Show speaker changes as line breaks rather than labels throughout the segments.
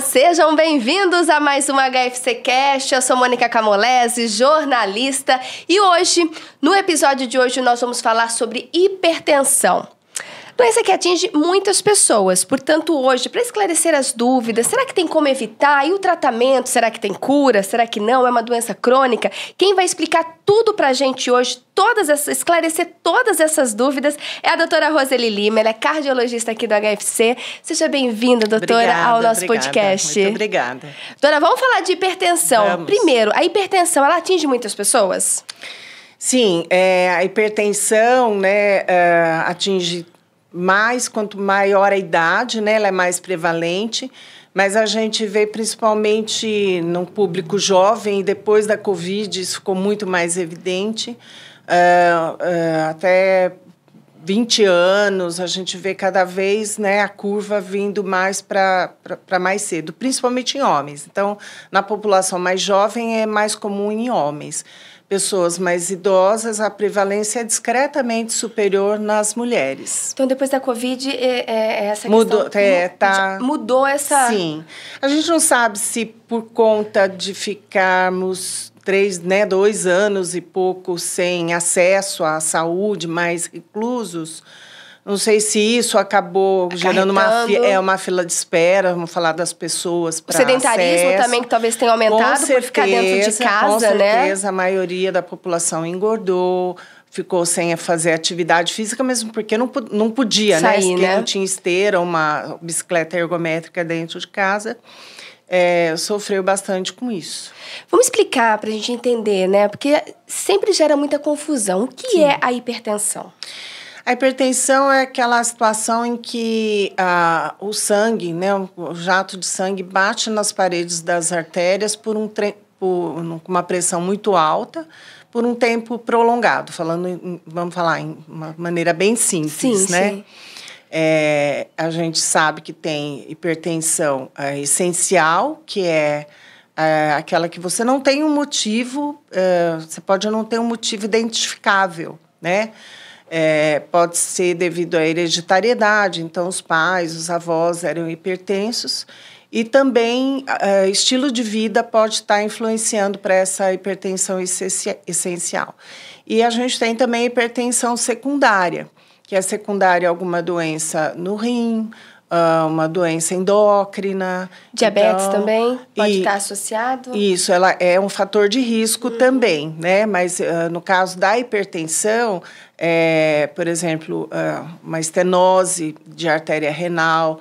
Sejam bem-vindos a mais uma HFC Cast. Eu sou Mônica Camolese, jornalista, e hoje, no episódio de hoje, nós vamos falar sobre hipertensão. Doença que atinge muitas pessoas, portanto, hoje, para esclarecer as dúvidas, será que tem como evitar? E o tratamento, será que tem cura? Será que não? É uma doença crônica? Quem vai explicar tudo pra gente hoje, esclarecer todas essas dúvidas, é a doutora Roseli Lima. Ela é cardiologista aqui do HFC. Seja bem-vinda, doutora, ao nosso podcast.
Muito obrigada.
Doutora, vamos falar de hipertensão.
Vamos.
Primeiro, a hipertensão, ela atinge muitas pessoas?
Sim, a hipertensão, atinge mais, quanto maior a idade, ela é mais prevalente, mas a gente vê principalmente no público jovem, depois da Covid, isso ficou muito mais evidente, até 20 anos, a gente vê cada vez a curva vindo mais para mais cedo, principalmente em homens. Então, na população mais jovem, é mais comum em homens. Pessoas mais idosas, a prevalência é discretamente superior nas mulheres.
Então, depois da Covid, essa
mudou,
questão mudou essa...
Sim. A gente não sabe se por conta de ficarmos 2 anos e pouco sem acesso à saúde, mais reclusos, não sei se isso acabou gerando uma fila de espera, vamos falar das pessoas para acesso.
O sedentarismo também, que talvez tenha aumentado por ficar dentro de casa,
com certeza, a maioria da população engordou, ficou sem fazer atividade física, mesmo porque não podia,
sair,
Quem não tinha esteira, uma bicicleta ergométrica dentro de casa, sofreu bastante com isso.
Vamos explicar para a gente entender, Porque sempre gera muita confusão. O que é a hipertensão?
A hipertensão é aquela situação em que o sangue, o jato de sangue bate nas paredes das artérias por uma pressão muito alta, por um tempo prolongado. Vamos falar em uma maneira bem simples,
Sim.
A gente sabe que tem hipertensão essencial, que é aquela que você não tem um motivo, você pode não ter um motivo identificável, pode ser devido à hereditariedade, então os pais, os avós eram hipertensos, e também estilo de vida pode estar influenciando para essa hipertensão essencial. E a gente tem também hipertensão secundária, que é secundária a alguma doença no rim, uma doença endócrina.
Diabetes também pode estar associado?
Isso, ela é um fator de risco também, Mas no caso da hipertensão, por exemplo, uma estenose de artéria renal,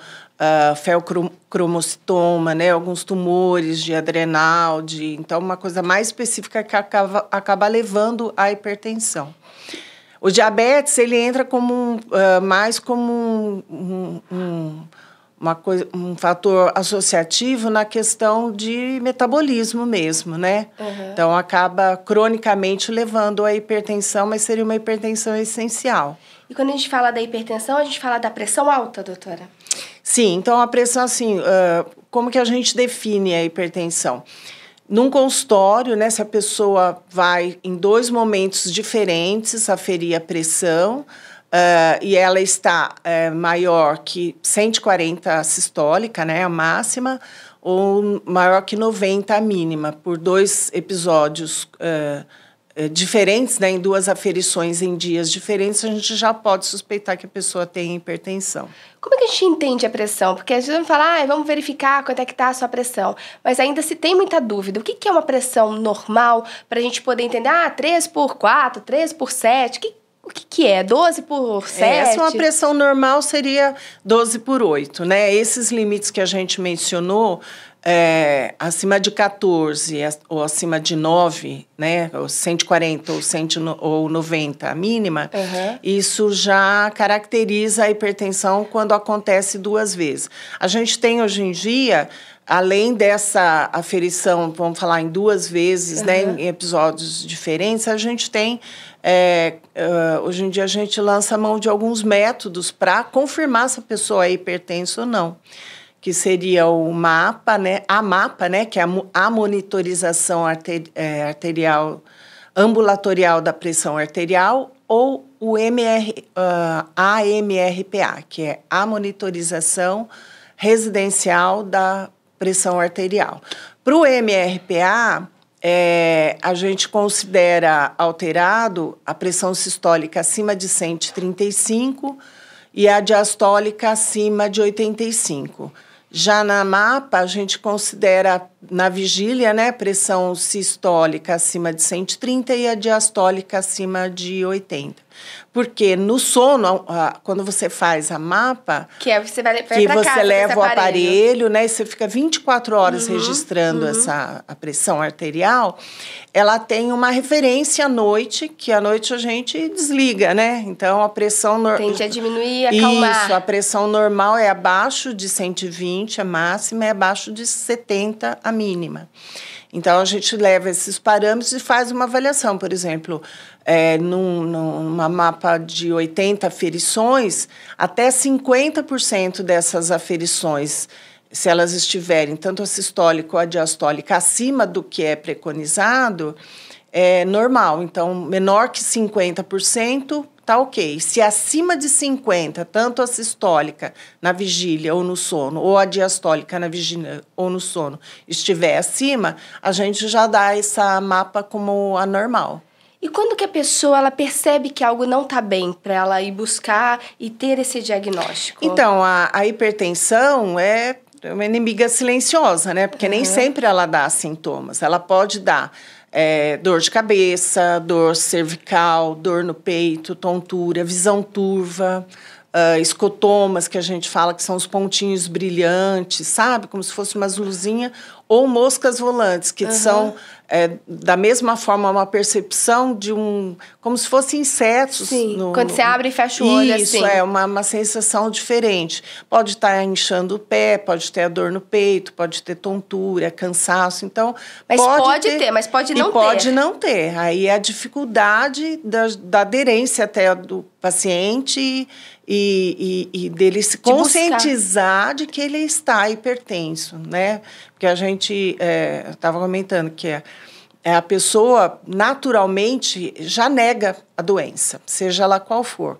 feocromocitoma, alguns tumores de adrenal, então uma coisa mais específica que acaba levando à hipertensão. O diabetes, ele entra como mais como um fator associativo na questão de metabolismo mesmo,
Uhum.
Então, acaba cronicamente levando à hipertensão, mas seria uma hipertensão essencial.
E quando a gente fala da hipertensão, a gente fala da pressão alta, doutora?
Sim, então a pressão, assim, como que a gente define a hipertensão? Num consultório, se a pessoa vai em 2 momentos diferentes aferir a pressão, e ela está maior que 140 sistólica, a máxima, ou maior que 90 a mínima, por 2 episódios diferentes, em 2 aferições em dias diferentes, a gente já pode suspeitar que a pessoa tem hipertensão.
Como é que a gente entende a pressão? Porque a gente vai falar, vamos verificar quanto é que está a sua pressão. Mas ainda se tem muita dúvida. O que é uma pressão normal para a gente poder entender? 3/4, 3/7, o que é? 12/7?
Essa uma pressão normal seria 12/8, Esses limites que a gente mencionou, acima de 14 ou acima de 9, ou 140 ou 90 a mínima, Isso já caracteriza a hipertensão quando acontece 2 vezes. A gente tem hoje em dia, além dessa aferição, vamos falar em 2 vezes, em episódios diferentes, a gente tem, hoje em dia a gente lança a mão de alguns métodos para confirmar se a pessoa é hipertensa ou não, que seria o MAPA, a MAPA, que é a monitorização arterial ambulatorial da pressão arterial, ou o AMRPA, que é a monitorização residencial da pressão arterial. Para o MRPA, a gente considera alterado a pressão sistólica acima de 135 e a diastólica acima de 85. Já na MAPA, a gente considera, na vigília, né, pressão sistólica acima de 130 e a diastólica acima de 80. Porque no sono, quando você faz a MAPA,
que você vai
que você leva o aparelho, né, e você fica 24 horas registrando a pressão arterial, ela tem uma referência à noite, que à noite a gente desliga, né? Então, a pressão...
Tende a diminuir, acalmar.
Isso, a pressão normal é abaixo de 120, a máxima, é abaixo de 70, a mínima. Então, a gente leva esses parâmetros e faz uma avaliação. Por exemplo, numa mapa de 80 aferições, até 50% dessas aferições, se elas estiverem tanto a sistólica ou a diastólica acima do que é preconizado, é normal. Então, menor que 50%, tá ok. Se acima de 50%, tanto a sistólica na vigília ou no sono, ou a diastólica na vigília ou no sono, estiver acima, a gente já dá essa mapa como anormal.
E quando que a pessoa ela percebe que algo não está bem para ela ir buscar e ter esse diagnóstico?
Então, a hipertensão é uma inimiga silenciosa, né? Porque nem sempre ela dá sintomas. Ela pode dar dor de cabeça, dor cervical, dor no peito, tontura, visão turva, escotomas, que a gente fala que são os pontinhos brilhantes, sabe? Como se fosse umas luzinhas, ou moscas volantes, que são, da mesma forma, uma percepção de como se fossem insetos.
Sim, quando você abre e fecha o olho,
isso,
assim.
Isso, uma sensação diferente. Pode estar inchando o pé, pode ter a dor no peito, pode ter tontura, cansaço, então...
Mas pode ter, mas pode não ter.
Pode não ter. Aí é a dificuldade da aderência até do paciente e dele se conscientizar de que ele está hipertenso, né? Porque a gente estava comentando que a pessoa naturalmente já nega a doença, seja ela qual for.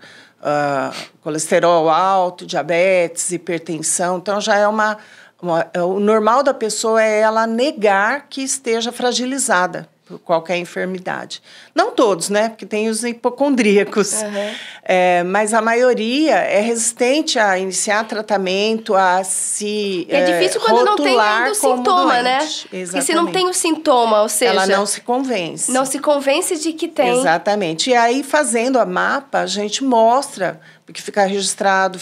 Colesterol alto, diabetes, hipertensão, então já é o normal da pessoa é ela negar que esteja fragilizada por qualquer enfermidade. Não todos, né? Porque tem os hipocondríacos. Mas a maioria é resistente a iniciar tratamento, a se
é difícil quando não tem ainda o sintoma, né?
Exatamente.
Porque se não tem o sintoma, ou seja...
Ela não se convence.
Não se convence de que tem.
Exatamente. E aí, fazendo a mapa, a gente mostra, porque ficam registradas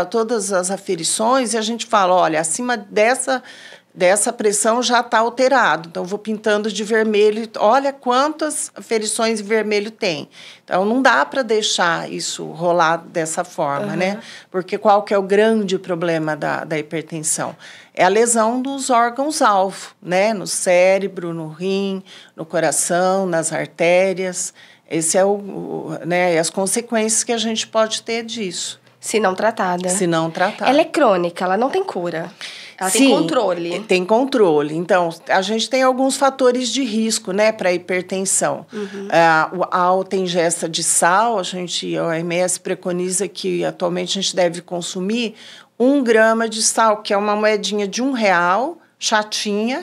todas as aferições, e a gente fala, olha, acima dessa pressão já está alterado. Então, vou pintando de vermelho. Olha quantas aferições em vermelho tem. Então, não dá para deixar isso rolar dessa forma, né? Porque qual que é o grande problema da hipertensão? É a lesão dos órgãos-alvo, né? No cérebro, no rim, no coração, nas artérias. Esse é né? As consequências que a gente pode ter disso.
Se não tratada.
Se não tratada.
Ela é crônica, ela não tem cura. Ela
Sim,
tem controle.
Tem controle. Então, a gente tem alguns fatores de risco, né, para a hipertensão. A alta ingesta de sal, a OMS preconiza que atualmente a gente deve consumir 1 grama de sal, que é uma moedinha de R$1, chatinha.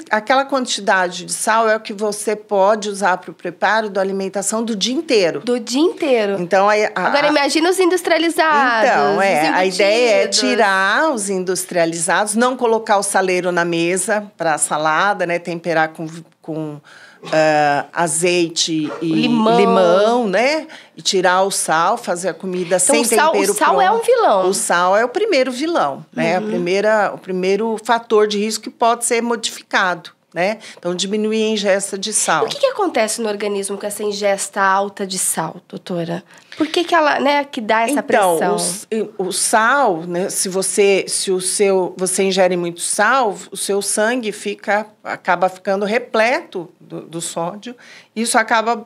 Aquela quantidade de sal é o que você pode usar para o preparo da alimentação do dia inteiro.
Do dia inteiro.
Então,
agora, imagina os industrializados.
Então, a ideia é tirar os industrializados, não colocar o saleiro na mesa para a salada, né? Temperar com azeite e limão, né? E tirar o sal, fazer a comida então, sem tempero.
O sal é um vilão.
O sal é o primeiro vilão, né? O primeiro fator de risco que pode ser modificado, né? Então, diminuir a ingesta de sal.
O que acontece no organismo com essa ingesta alta de sal, doutora? Por que ela, né, que dá essa pressão?
O sal, né, se você ingere muito sal, o seu sangue acaba ficando repleto do sódio. Isso acaba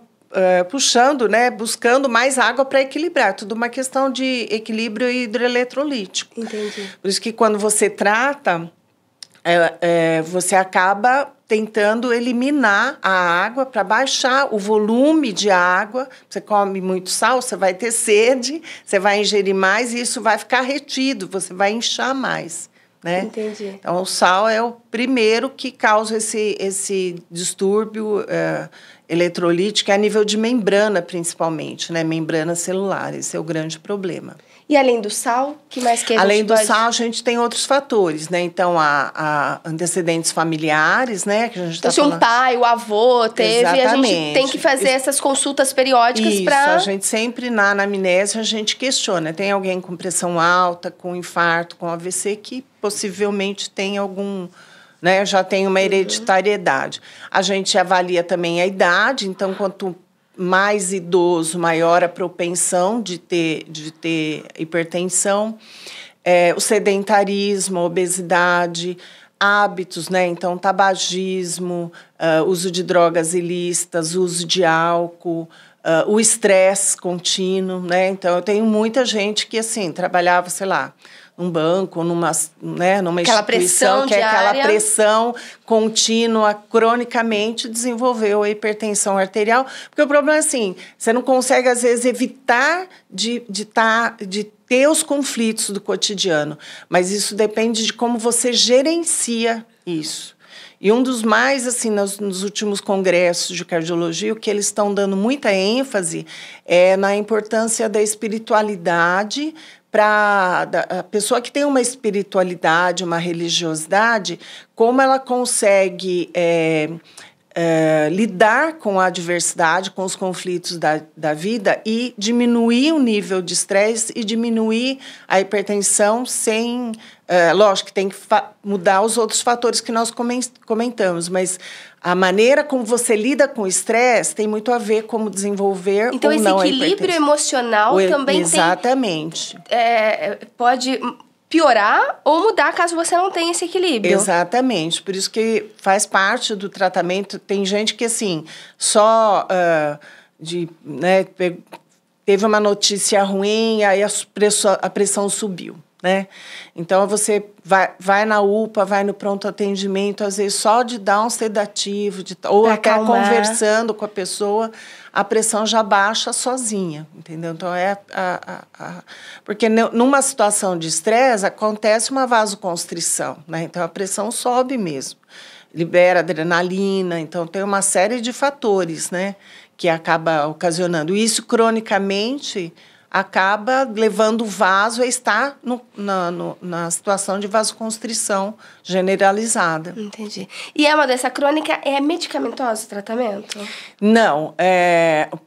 puxando, né, buscando mais água para equilibrar. Tudo uma questão de equilíbrio hidroeletrolítico.
Entendi.
Por isso que quando você trata, você acaba tentando eliminar a água para baixar o volume de água. Você come muito sal, você vai ter sede, você vai ingerir mais e isso vai ficar retido, você vai inchar mais, né?
Entendi.
Então, o sal é o primeiro que causa esse distúrbio eletrolítico a nível de membrana, principalmente, né? Membrana celular, esse é o grande problema.
E além do sal, que mais que a gente
Além do
pode...
sal, a gente tem outros fatores, né? Então, há antecedentes familiares, né? Que a gente
então, se um pai, o avô teve, a gente tem que fazer essas consultas periódicas para...
Isso, a gente sempre, na anamnese, a gente questiona. Tem alguém com pressão alta, com infarto, com AVC, que possivelmente tem algum... né? Já tem uma hereditariedade. A gente avalia também a idade, então, quanto mais idoso, maior a propensão de ter hipertensão, o sedentarismo, a obesidade, hábitos, né? Então, tabagismo, uso de drogas ilícitas, uso de álcool, o estresse contínuo, né? Então, eu tenho muita gente que, assim, trabalhava, sei lá, num banco, numa instituição, que é aquela pressão contínua, cronicamente desenvolveu a hipertensão arterial. Porque o problema é assim, você não consegue, às vezes, evitar de ter os conflitos do cotidiano, mas isso depende de como você gerencia isso. E um dos mais, assim, nos últimos congressos de cardiologia, o que eles estão dando muita ênfase é na importância da espiritualidade para a pessoa que tem uma espiritualidade, uma religiosidade, como ela consegue lidar com a adversidade, com os conflitos da vida e diminuir o nível de estresse e diminuir a hipertensão sem... lógico que tem que mudar os outros fatores que nós comentamos, mas a maneira como você lida com o estresse tem muito a ver como desenvolver
então,
ou não a hipertensão.
Então, esse equilíbrio emocional também
exatamente.
Pode piorar ou mudar caso você não tenha esse equilíbrio.
Exatamente. Por isso que faz parte do tratamento. Tem gente que, assim, só teve uma notícia ruim, aí a pressão subiu, né? Então, você vai na UPA, vai no pronto atendimento, às vezes só de dar um sedativo, ou até conversando com a pessoa, a pressão já baixa sozinha, entendeu? Então, porque numa situação de estresse, acontece uma vasoconstrição, né? Então, a pressão sobe mesmo, libera adrenalina, então tem uma série de fatores, né, que acaba ocasionando. Isso, cronicamente, acaba levando o vaso a estar na situação de vasoconstrição generalizada.
Entendi. E é uma doença crônica, é medicamentoso o tratamento?
Não.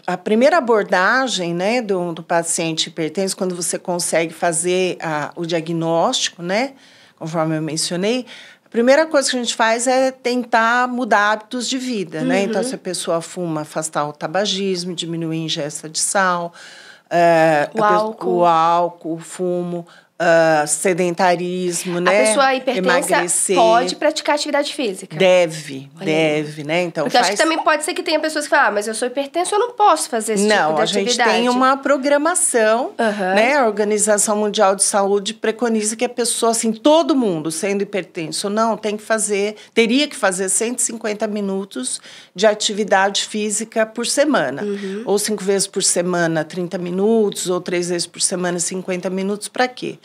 A primeira abordagem, né, do paciente hipertenso, quando você consegue fazer o diagnóstico, né, conforme eu mencionei, a primeira coisa que a gente faz é tentar mudar hábitos de vida, né? Então, se a pessoa fuma, afastar o tabagismo, diminuir a ingesta de sal, o álcool, o fumo, sedentarismo, né?
A pessoa hipertensa
emagrecer.
Pode praticar atividade física?
Deve, né? Então,
porque acho que também pode ser que tenha pessoas que falam, mas eu sou hipertenso, eu não posso fazer esse tipo de atividade.
Não, a gente tem uma programação, né? A Organização Mundial de Saúde preconiza que a pessoa, assim, todo mundo sendo hipertenso, teria que fazer 150 minutos de atividade física por semana. Ou 5 vezes por semana, 30 minutos, ou 3 vezes por semana, 50 minutos, para quê?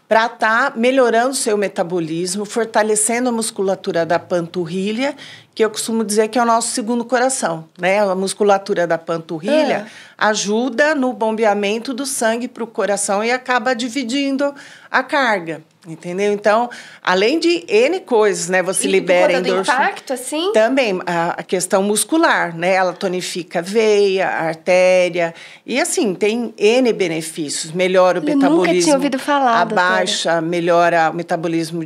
Para estar melhorando o seu metabolismo, fortalecendo a musculatura da panturrilha, que eu costumo dizer que é o nosso segundo coração, né? A musculatura da panturrilha ajuda no bombeamento do sangue para o coração e acaba dividindo a carga, entendeu? Então, além de N coisas, né? Você libera endorfina.
Do impacto, assim?
Também a questão muscular, né? Ela tonifica a veia, a artéria. E, assim, tem N benefícios. Melhora o metabolismo.
Nunca tinha ouvido falar,
melhora o metabolismo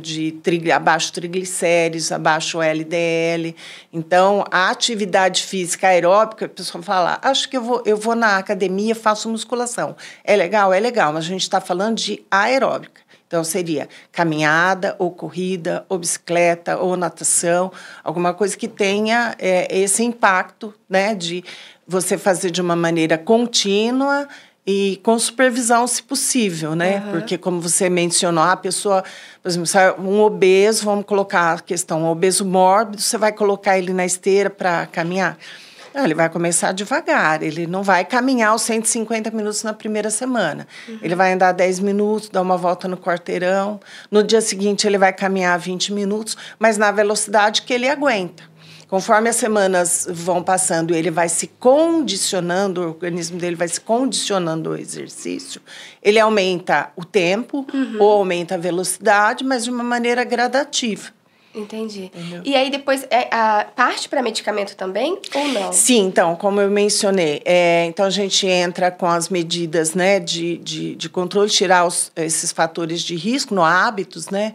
abaixa triglicéridos, abaixa o LDL. Então, a atividade física aeróbica, a pessoa fala, acho que eu vou na academia, faço musculação. É legal, mas a gente está falando de aeróbica. Então, seria caminhada, ou corrida, ou bicicleta, ou natação, alguma coisa que tenha esse impacto, né, de você fazer de uma maneira contínua e com supervisão, se possível, né? Porque, como você mencionou, a pessoa, por exemplo, um obeso, vamos colocar a questão, um obeso mórbido, você vai colocar ele na esteira para caminhar? Não, ele vai começar devagar, ele não vai caminhar os 150 minutos na primeira semana. Ele vai andar 10 minutos, dar uma volta no quarteirão. No dia seguinte, ele vai caminhar 20 minutos, mas na velocidade que ele aguenta. Conforme as semanas vão passando, ele vai se condicionando, o organismo dele vai se condicionando ao exercício. Ele aumenta o tempo ou aumenta a velocidade, mas de uma maneira gradativa.
Entendi. Entendeu? E aí depois, parte para medicamento também ou não?
Sim, então, como eu mencionei, então a gente entra com as medidas, né, de controle, tirar esses fatores de risco no hábitos, né,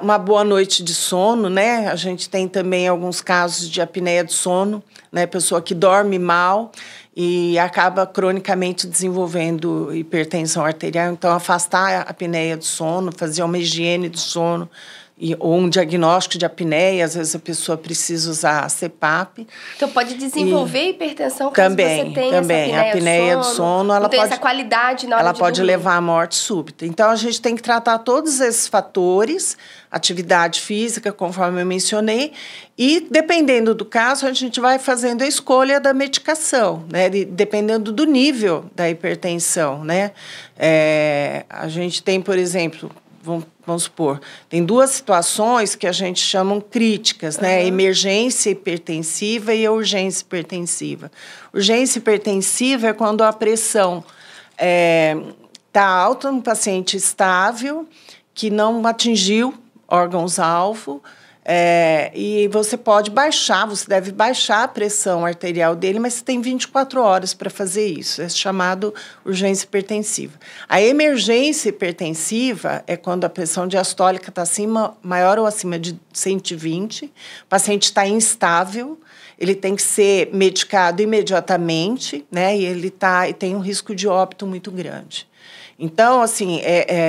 uma boa noite de sono, né, a gente tem também alguns casos de apneia do sono, né, pessoa que dorme mal e acaba cronicamente desenvolvendo hipertensão arterial, então afastar a apneia do sono, fazer uma higiene do sono, ou um diagnóstico de apneia, às vezes a pessoa precisa usar a CPAP.
Então, pode desenvolver hipertensão caso você tenha
também.
Essa
apneia do sono, ela
pode,
essa
qualidade na hora
ela
de
pode
dormir.
levar à morte súbita. Então, a gente tem que tratar todos esses fatores, atividade física, conforme eu mencionei, e, dependendo do caso, a gente vai fazendo a escolha da medicação, né? Dependendo do nível da hipertensão, né? A gente tem, por exemplo... Vamos supor, tem duas situações que a gente chama críticas, né? Emergência hipertensiva e a urgência hipertensiva. Urgência hipertensiva é quando a pressão está alta no paciente estável, que não atingiu órgãos-alvo, e você deve baixar a pressão arterial dele, mas você tem 24 horas para fazer isso. É chamado urgência hipertensiva. A emergência hipertensiva é quando a pressão diastólica está maior ou acima de 120, o paciente está instável, ele tem que ser medicado imediatamente, né? E tem um risco de óbito muito grande. Então, assim,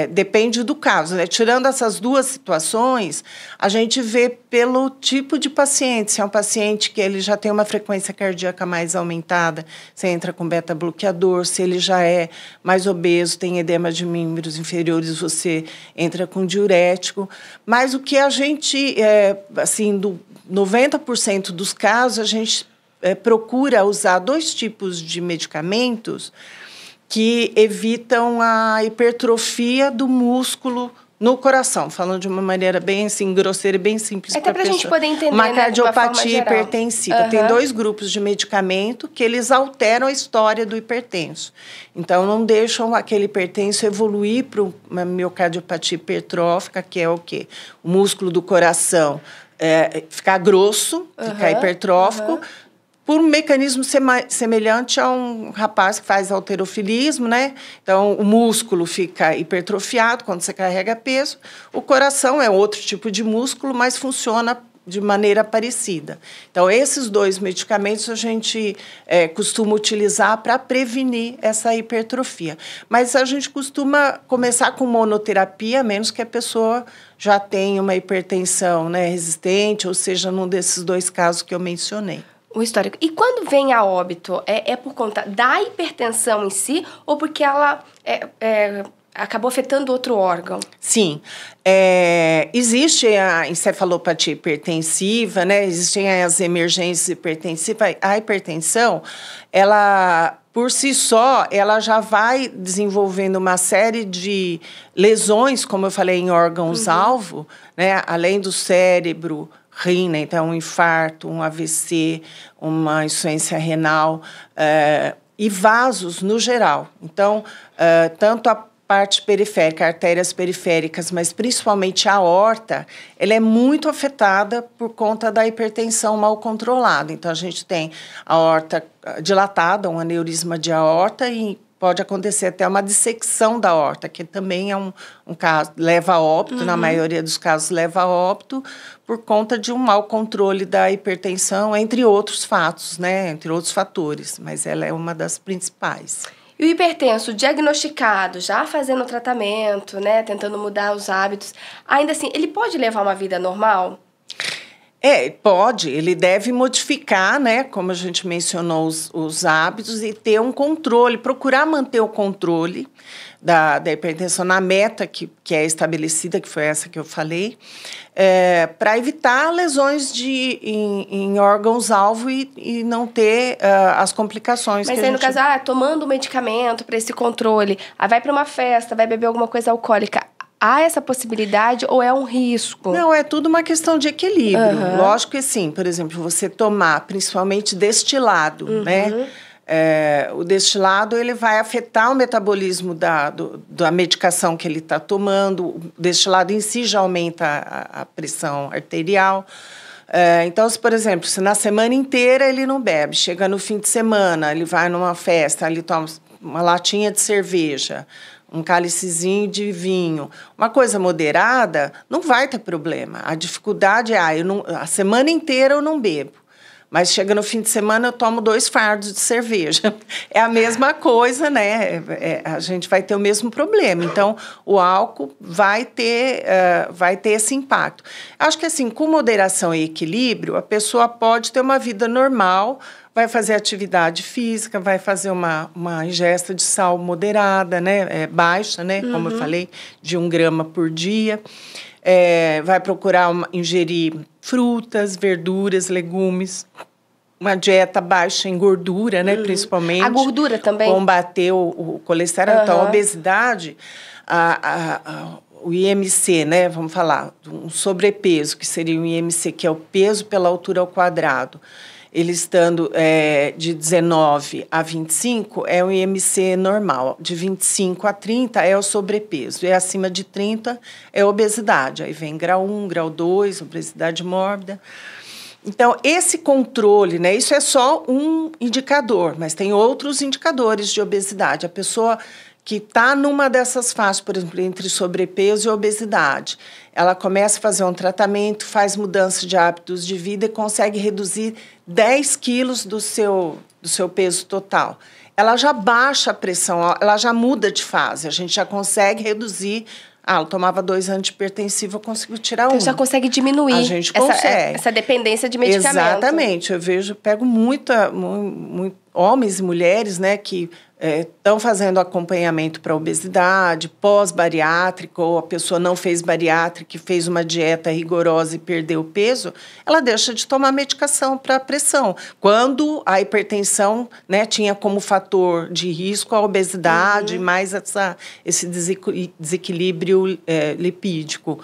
depende do caso, né? Tirando essas duas situações, a gente vê pelo tipo de paciente. Se é um paciente que ele já tem uma frequência cardíaca mais aumentada, você entra com beta-bloqueador. Se ele já é mais obeso, tem edema de membros inferiores, você entra com diurético. Mas o que a gente, assim, do 90% dos casos, a gente procura usar dois tipos de medicamentos que evitam a hipertrofia do músculo no coração, falando de uma maneira bem assim, grosseira e bem simples.
Até para a gente poder entender,
uma cardiopatia
de uma
hipertensiva. Tem dois grupos de medicamento que eles alteram a história do hipertenso. Então, não deixam aquele hipertenso evoluir para uma miocardiopatia hipertrófica, que é o quê? O músculo do coração ficar grosso, ficar hipertrófico, por um mecanismo semelhante a um rapaz que faz halterofilismo, né? Então, o músculo fica hipertrofiado quando você carrega peso. O coração é outro tipo de músculo, mas funciona de maneira parecida. Então, esses dois medicamentos a gente costuma utilizar para prevenir essa hipertrofia. Mas a gente costuma começar com monoterapia, a menos que a pessoa já tenha uma hipertensão, né, resistente, ou seja, num desses dois casos que eu mencionei.
O histórico. E quando vem a óbito, é por conta da hipertensão em si ou porque ela acabou afetando outro órgão?
Sim. Existe a encefalopatia hipertensiva, né? Existem as emergências hipertensivas. A hipertensão, ela, por si só, ela já vai desenvolvendo uma série de lesões, como eu falei, em órgãos-alvo, né? Além do cérebro, rim, né? Então, um infarto, um AVC, uma insuficiência renal e vasos no geral. Então, tanto a parte periférica, artérias periféricas, mas principalmente a aorta, ela é muito afetada por conta da hipertensão mal controlada. Então, a gente tem a aorta dilatada, um aneurisma de aorta e pode acontecer até uma dissecção da aorta, que também é um caso, leva a óbito, na maioria dos casos leva a óbito, por conta de um mau controle da hipertensão, entre outros fatos, né? Entre outros fatores, mas ela é uma das principais.
E o hipertenso diagnosticado, já fazendo tratamento, né? Tentando mudar os hábitos, ainda assim, ele pode levar uma vida normal?
Pode, ele deve modificar, né, como a gente mencionou, os hábitos e ter um controle, procurar manter o controle da hipertensão na meta que é estabelecida, que foi essa que eu falei, para evitar lesões em órgãos-alvo e não ter as complicações.
Mas aí, no caso, tomando medicamento para esse controle, vai para uma festa, vai beber alguma coisa alcoólica, há essa possibilidade ou é um risco?
Não, é tudo uma questão de equilíbrio. Lógico que sim, por exemplo, você tomar principalmente destilado, né? O destilado ele vai afetar o metabolismo da medicação que ele está tomando. O destilado em si já aumenta a pressão arterial. Então, se, por exemplo, se na semana inteira ele não bebe, chega no fim de semana, ele vai numa festa, ele toma uma latinha de cerveja, um cálicezinho de vinho, uma coisa moderada, não vai ter problema. A dificuldade é, a semana inteira eu não bebo. Mas chega no fim de semana, eu tomo 2 fardos de cerveja. É a mesma coisa, né? A gente vai ter o mesmo problema. Então, o álcool vai ter esse impacto. Acho que, assim, com moderação e equilíbrio, a pessoa pode ter uma vida normal, vai fazer atividade física, vai fazer uma ingesta de sal moderada, né? Baixa, né? Como eu falei, de 1 grama por dia. Vai procurar ingerir frutas, verduras, legumes, uma dieta baixa em gordura, né, principalmente.
A gordura também?
Combater o colesterol. Então, a obesidade, o IMC, né, vamos falar, um sobrepeso, que seria o IMC, que é o peso pela altura ao quadrado, ele estando de 19 a 25, é o IMC normal. De 25 a 30 é o sobrepeso. E acima de 30 é a obesidade. Aí vem grau 1, grau 2, obesidade mórbida. Então, esse controle, né, isso é só um indicador, mas tem outros indicadores de obesidade. A pessoa que está numa dessas faixas, por exemplo, entre sobrepeso e obesidade, ela começa a fazer um tratamento, faz mudança de hábitos de vida e consegue reduzir 10 quilos do seu peso total. Ela já baixa a pressão, ela já muda de fase, a gente já consegue reduzir. Eu tomava 2 antihipertensivos, eu consigo tirar 1.
Então, já consegue diminuir
a gente consegue.
Essa dependência de medicamento.
Exatamente. Eu pego muito homens e mulheres, né, que estão fazendo acompanhamento para obesidade, pós-bariátrico, ou a pessoa não fez bariátrica e fez uma dieta rigorosa e perdeu peso, ela deixa de tomar medicação para pressão. Quando a hipertensão, né, tinha como fator de risco a obesidade, mais esse desequilíbrio lipídico.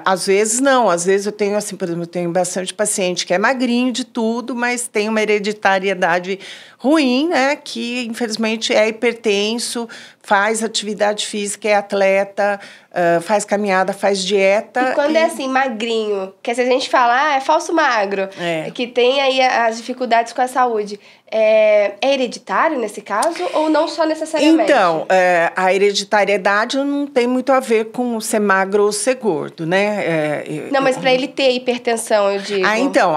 Às vezes não, às vezes eu tenho, assim, por exemplo, eu tenho bastante paciente que é magrinho de tudo, mas tem uma hereditariedade ruim, né, que infelizmente é hipertenso, faz atividade física, é atleta, faz caminhada, faz dieta.
E quando é assim, magrinho, que se a gente falar, é falso magro, que tem aí as dificuldades com a saúde, é hereditário nesse caso ou não só necessariamente?
Então, a hereditariedade não tem muito a ver com ser magro ou ser gordo, né?
Não, mas para ele ter hipertensão, eu digo.
Então,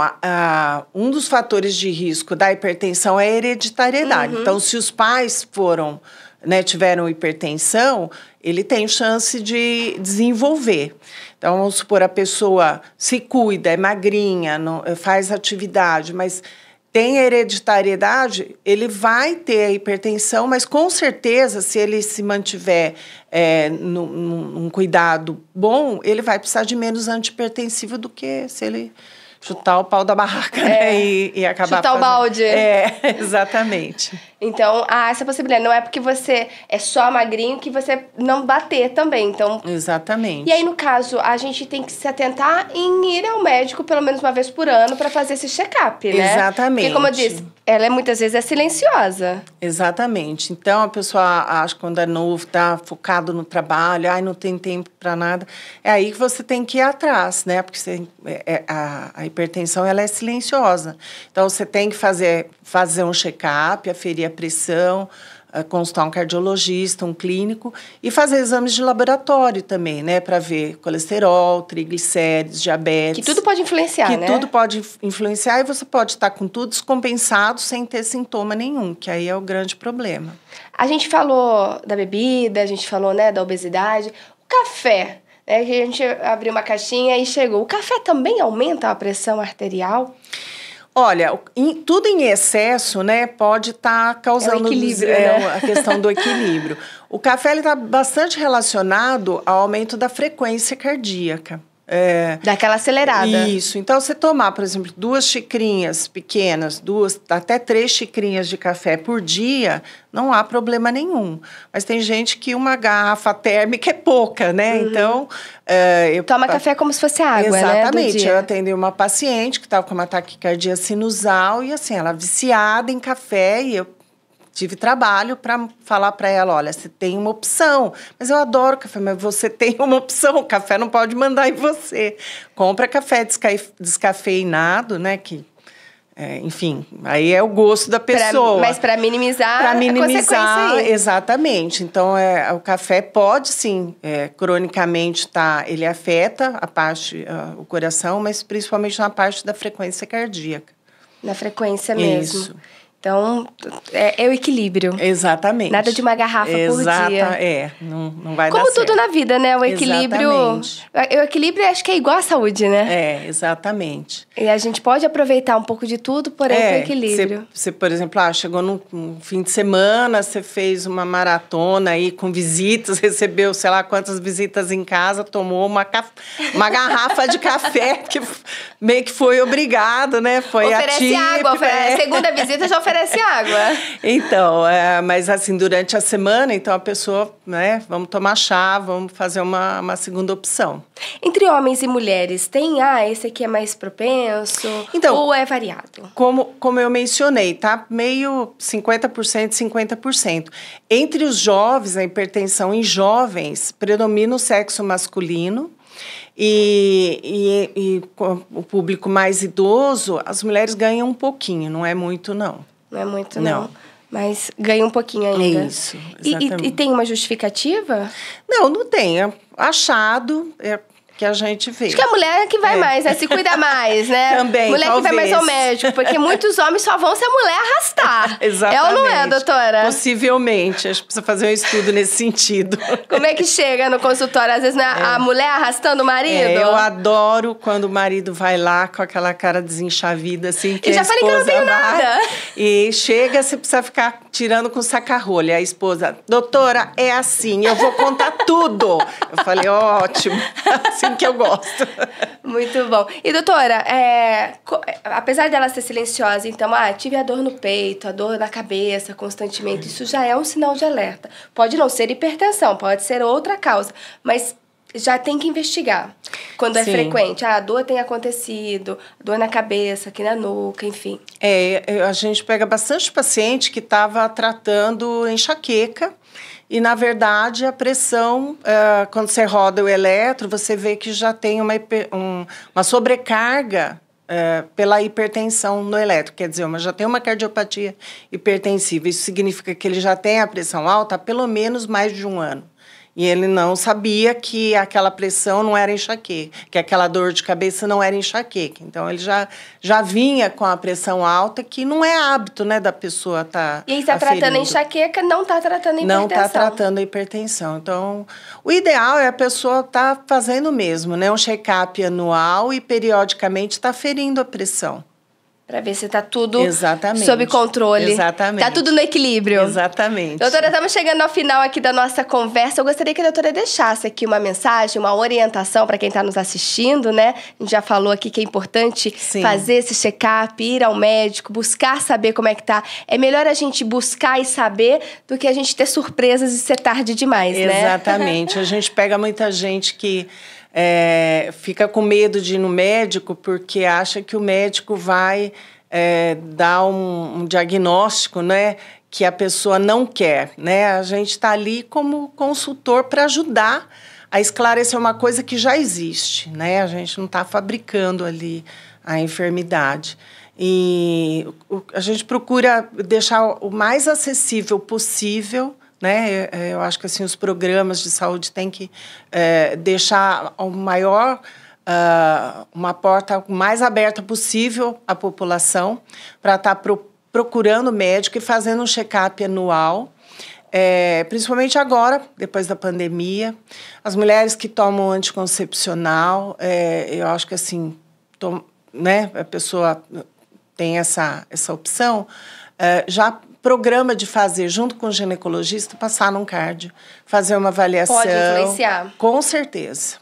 um dos fatores de risco da hipertensão é a hereditariedade. Então, se os pais tiveram hipertensão, ele tem chance de desenvolver. Então, vamos supor, a pessoa se cuida, é magrinha, faz atividade, mas tem hereditariedade, ele vai ter a hipertensão, mas com certeza, se ele se mantiver num cuidado bom, ele vai precisar de menos antihipertensivo do que se ele chutar o pau da barraca, né? E acabar
chutar o balde.
Exatamente.
Então, essa possibilidade. Não é porque você é só magrinho que você não bater também. Então,
exatamente.
E aí, no caso, a gente tem que se atentar em ir ao médico pelo menos uma vez por ano para fazer esse check-up, né?
Exatamente.
Porque, como eu disse, ela muitas vezes é silenciosa.
Exatamente. Então, a pessoa acha que quando é novo, está focado no trabalho, não tem tempo para nada. É aí que você tem que ir atrás, né? Porque a hipertensão, ela é silenciosa. Então, você tem que fazer um check-up, aferir a pressão, consultar um cardiologista, um clínico e fazer exames de laboratório também, né, para ver colesterol, triglicéridos, diabetes.
Que tudo pode influenciar, né?
Que tudo pode influenciar e você pode estar com tudo descompensado sem ter sintoma nenhum, que aí é o grande problema.
A gente falou da bebida, a gente falou, né, da obesidade. O café, né, que a gente abriu uma caixinha e chegou. O café também aumenta a pressão arterial?
Olha, tudo em excesso, né, pode estar causando
né?
a questão do equilíbrio. O café está bastante relacionado ao aumento da frequência cardíaca.
Daquela acelerada.
Isso. Então, você tomar, por exemplo, 2 xicrinhas pequenas, 2 até 3 xicrinhas de café por dia, não há problema nenhum. Mas tem gente que uma garrafa térmica é pouca, né? Então...
Toma café como se fosse água,
exatamente.
né? Do dia.
Eu atendi uma paciente que estava com uma taquicardia sinusal e, assim, ela viciada em café e eu tive trabalho para falar para ela, olha, você tem uma opção. Mas eu adoro café, mas você tem uma opção. O café não pode mandar em você. Compra café descafeinado, né? Que, enfim, aí é o gosto da pessoa.
Mas para minimizar a consequência aí.
Exatamente. Então, o café pode, sim, cronicamente, ele afeta o coração, mas principalmente na parte da frequência cardíaca.
Na frequência mesmo.
Isso.
Então, é o equilíbrio.
Exatamente.
Nada de uma garrafa por dia.
Não vai
Como
dar certo.
tudo na vida, né? O equilíbrio...
Exatamente.
O equilíbrio acho que é igual à saúde, né?
Exatamente.
E a gente pode aproveitar um pouco de tudo, porém com equilíbrio.
Você, por exemplo, chegou num fim de semana, você fez uma maratona aí com visitas, recebeu sei lá quantas visitas em casa, tomou uma garrafa de café, que meio que foi obrigado, né? Foi
oferece água, a segunda visita já oferece água.
Então, mas assim, durante a semana, então a pessoa, né, vamos tomar chá, vamos fazer uma segunda opção.
Entre homens e mulheres, tem, esse aqui é mais propenso,
então,
ou é variado?
Como eu mencionei, tá meio 50%, 50%. Entre os jovens, a hipertensão em jovens predomina o sexo masculino, e o público mais idoso, as mulheres ganham um pouquinho, não é muito, não.
Não é muito, não. Mas ganha um pouquinho ainda.
Isso, exatamente.
E tem uma justificativa?
Não tem. É achado, que a gente vê.
Acho que a mulher que vai mais, né? Se cuida mais, né?
Também,
mulher
talvez.
que vai mais ao médico, porque muitos homens só vão se a mulher arrastar.
Exatamente.
É ou não é, doutora?
Possivelmente. Acho que precisa fazer um estudo nesse sentido.
Como é que chega no consultório? Às vezes, né, a mulher arrastando o marido?
Eu adoro quando o marido vai lá com aquela cara desenchavida, assim, que
eu já falei que eu não tenho nada.
E chega, você precisa ficar tirando com saca-rolha. A esposa, doutora, é assim, eu vou contar tudo. Eu falei, ótimo, assim que eu gosto.
Muito bom. E, doutora, apesar dela ser silenciosa, então, tive a dor no peito, a dor na cabeça constantemente, isso já é um sinal de alerta. Pode não ser hipertensão, pode ser outra causa, mas já tem que investigar quando é frequente. A dor tem acontecido, dor na cabeça, aqui na nuca, enfim.
A gente pega bastante paciente que estava tratando enxaqueca, e, na verdade, a pressão, quando você roda o eletro, você vê que já tem uma sobrecarga pela hipertensão no eletro. Quer dizer, já tem uma cardiopatia hipertensiva. Isso significa que ele já tem a pressão alta há pelo menos mais de um ano. E ele não sabia que aquela pressão não era enxaqueca, que aquela dor de cabeça não era enxaqueca. Então, ele já vinha com a pressão alta, que não é hábito, né, da pessoa estar
E aí está tratando a enxaqueca, não está tratando a hipertensão.
Não está tratando a hipertensão. Então, o ideal é a pessoa estar fazendo mesmo, né, um check-up anual e, periodicamente, estar ferindo a pressão.
Para ver se está tudo sob controle.
Exatamente.
Está tudo no equilíbrio.
Exatamente.
Doutora, estamos chegando ao final aqui da nossa conversa. Eu gostaria que a doutora deixasse aqui uma mensagem, uma orientação para quem está nos assistindo, né? A gente já falou aqui que é importante fazer esse check-up, ir ao médico, buscar saber como é que tá. É melhor a gente buscar e saber do que a gente ter surpresas e ser tarde demais, né?
Exatamente. A gente pega muita gente que fica com medo de ir no médico porque acha que o médico vai dar um diagnóstico, né, que a pessoa não quer, né? A gente está ali como consultor para ajudar a esclarecer uma coisa que já existe, né? A gente não está fabricando ali a enfermidade. E a gente procura deixar o mais acessível possível, né? Eu acho que assim, os programas de saúde têm que deixar uma porta mais aberta possível à população para estar procurando médico e fazendo um check-up anual, principalmente agora, depois da pandemia. As mulheres que tomam anticoncepcional, eu acho que assim, né, a pessoa tem essa opção, já programa de fazer, junto com o ginecologista, passar num cardio, fazer uma avaliação.
Pode influenciar?
Com certeza.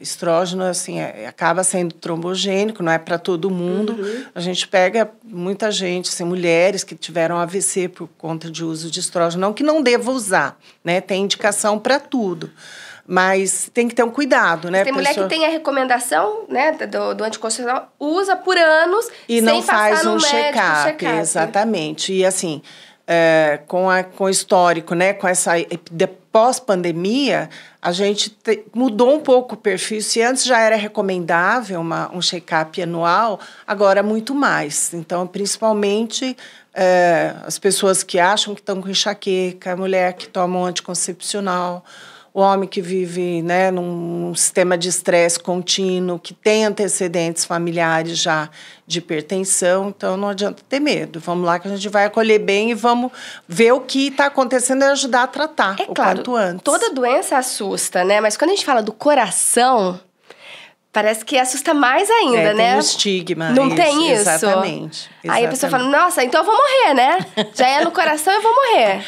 Estrógeno, assim, acaba sendo trombogênico, não é para todo mundo. A gente pega muita gente, assim, mulheres que tiveram AVC por conta de uso de estrógeno, não que não deva usar, né? Tem indicação para tudo. Mas tem que ter um cuidado, né?
Tem mulher que tem a recomendação, né, do anticoncepcional, usa por anos
e
sem
não faz
passar
um
no
check-up. Exatamente. E assim, com o histórico, né, com essa pós-pandemia, a gente mudou um pouco o perfil. Se antes já era recomendável um check-up anual, agora muito mais. Então, principalmente as pessoas que acham que estão com enxaqueca, a mulher que toma um anticoncepcional, o homem que vive, né, num sistema de estresse contínuo, que tem antecedentes familiares já de hipertensão, então não adianta ter medo. Vamos lá que a gente vai acolher bem e vamos ver o que está acontecendo e ajudar a tratar o quanto antes.
Toda doença assusta, né? Mas quando a gente fala do coração, parece que assusta mais ainda, né?
Tem um estigma.
Não tem isso?
Exatamente.
Aí a pessoa fala, nossa, então eu vou morrer, né? Já é no coração, eu vou morrer.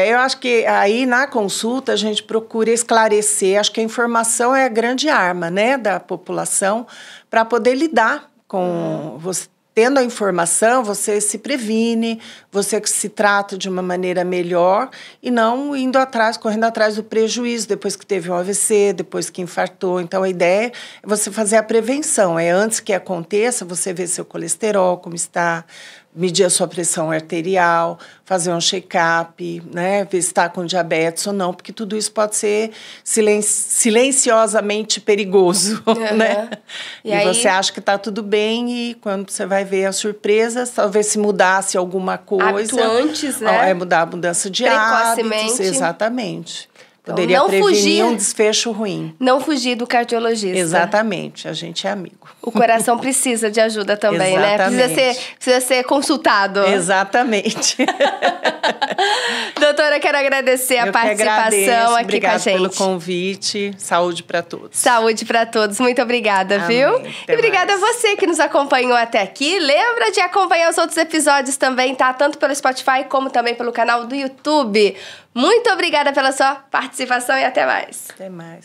Eu acho que aí na consulta a gente procura esclarecer. Acho que a informação é a grande arma, né, da população para poder lidar com você. Tendo a informação, você se previne, você se trata de uma maneira melhor e não indo atrás, correndo atrás do prejuízo depois que teve um AVC, depois que infartou. Então, a ideia é você fazer a prevenção. Antes que aconteça, você ver seu colesterol, como está, medir a sua pressão arterial, fazer um check-up, né? Ver se está com diabetes ou não, porque tudo isso pode ser silenciosamente perigoso, né? E aí, você acha que está tudo bem e quando você vai ver as surpresas, talvez se mudasse alguma coisa.
Hábito antes, né?
Mudar a mudança de hábitos. Exatamente. Então, poderia prevenir um desfecho ruim.
Não fugir do cardiologista.
Exatamente, a gente é amigo.
O coração precisa de ajuda também,
Exatamente.
né? Precisa ser consultado.
Exatamente.
Doutora, quero agradecer a participação aqui com a gente.
Obrigada pelo convite. Saúde para todos.
Saúde para todos. Muito obrigada,
Amém.
viu?
Até
e obrigada
mais.
a você que nos acompanhou até aqui. Lembra de acompanhar os outros episódios também, tá? Tanto pelo Spotify como também pelo canal do YouTube. Muito obrigada pela sua participação e até mais.
Até mais.